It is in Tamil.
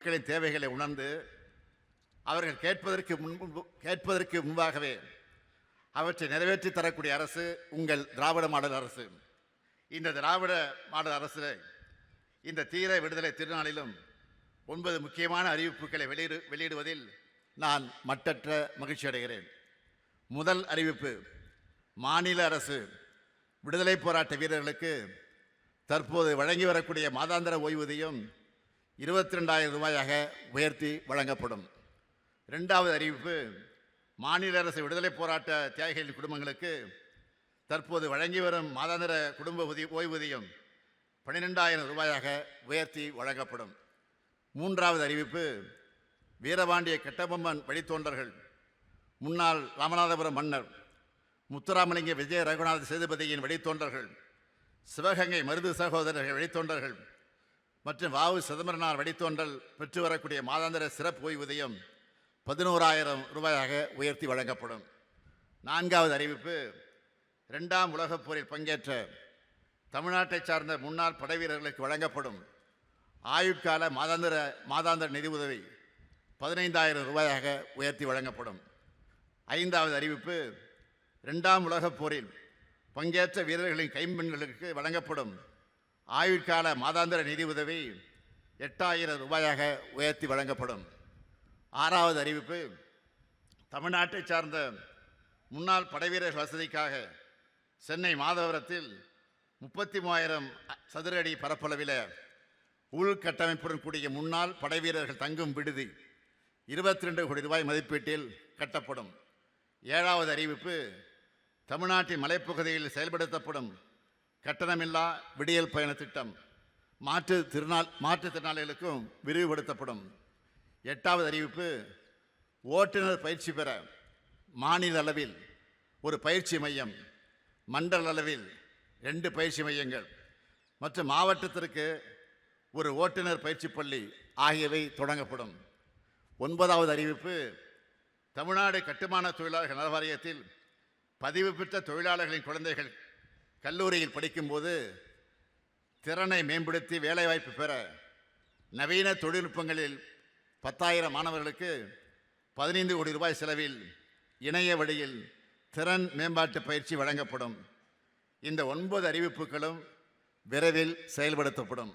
மக்களின் தேவைகளை உணர்ந்து அவர்கள் கேட்பதற்கு முன்பாகவே அவற்றை நிறைவேற்றி தரக்கூடிய அரசு உங்கள் திராவிட மாடல் அரசு. இந்த திராவிட மாடல் அரசு இந்த தீர விடுதலை திருநாளிலும் 9 முக்கியமான அறிவிப்புகளை வெளியிடுவதில் நான் மட்டற்ற மகிழ்ச்சி அடைகிறேன். முதல் அறிவிப்பு, மாநில அரசு விடுதலை போராட்ட வீரர்களுக்கு தற்போது வழங்கி வரக்கூடிய மாதாந்திர ஓய்வூதியம் 22,000 ரூபாயாக உயர்த்தி வழங்கப்படும். இரண்டாவது அறிவிப்பு, மாநில அரசு விடுதலை போராட்ட தியாகிகளின் குடும்பங்களுக்கு தற்போது வழங்கி வரும் மாதாந்திர குடும்ப ஓய்வூதியம் 12,000 ரூபாயாக உயர்த்தி வழங்கப்படும். மூன்றாவது அறிவிப்பு, வீரபாண்டிய கட்டபொம்மன் வழித்தோன்றர்கள் முன்னாள் ராமநாதபுரம் மன்னர் முத்துராமலிங்க விஜய ரகுநாத சேதுபதியின் வழித்தோன்றர்கள், சிவகங்கை மருது சகோதரர்கள் வழித்தோன்றர்கள் மற்றும் வாவு சிதம்பரனார் வழித்தோன்றல் பெற்று வரக்கூடிய மாதாந்திர சிறப்பு ஓய்வூதியம் 11,000 ரூபாயாக உயர்த்தி வழங்கப்படும். நான்காவது அறிவிப்பு, 2ஆம் உலகப் போரில் பங்கேற்ற தமிழ்நாட்டை சார்ந்த முன்னாள் படைவீரர்களுக்கு வழங்கப்படும் ஆயுட்கால மாதாந்திர நிதி உதவி 15,000 ரூபாயாக உயர்த்தி வழங்கப்படும். ஐந்தாவது அறிவிப்பு, 2ஆம் உலகப் போரில் பங்கேற்ற வீரர்களின் கைம்பெண்களுக்கு வழங்கப்படும் ஆயுட்கால மாதாந்திர நிதி உதவி 8,000 ரூபாயாக உயர்த்தி வழங்கப்படும். ஆறாவது அறிவிப்பு, தமிழ்நாட்டை சார்ந்த முன்னாள் படைவீரர்கள் வசதிக்காக சென்னை மாதவரத்தில் 33,000 சதுர அடி பரப்பளவில் உள்கட்டமைப்புடன் கூடிய முன்னாள் படைவீரர்கள் தங்கும் விடுதி 22 கோடி ரூபாய் மதிப்பீட்டில் கட்டப்படும். ஏழாவது அறிவிப்பு, தமிழ்நாட்டின் மலைப்பகுதியில் செயல்படுத்தப்படும் கட்டணமில்லா விடியல் பயண திட்டம் மாற்றுத்திறனாளிகளுக்கும் விரிவுபடுத்தப்படும். எட்டாவது அறிவிப்பு, ஓட்டுநர் பயிற்சி பெற மாநில அளவில் ஒரு பயிற்சி மையம், மண்டல அளவில் 2 பயிற்சி மையங்கள் மற்றும் மாவட்டத்திற்கு ஒரு ஓட்டுநர் பயிற்சி பள்ளி ஆகியவை தொடங்கப்படும். ஒன்பதாவது அறிவிப்பு, தமிழ்நாடு கட்டுமான தொழிலாளர்கள் நல வாரியத்தில் பதிவு பெற்ற தொழிலாளர்களின் குழந்தைகள் கல்லூரியில் படிக்கும்போது திறனை மேம்படுத்தி வேலைவாய்ப்பு பெற நவீன தொழில்நுட்பங்களில் 10,000 மாணவர்களுக்கு 15 கோடி ரூபாய் செலவில் இணைய வழியில் திறன் மேம்பாட்டு பயிற்சி வழங்கப்படும். இந்த 9 அறிவிப்புகளும் விரைவில் செயல்படுத்தப்படும்.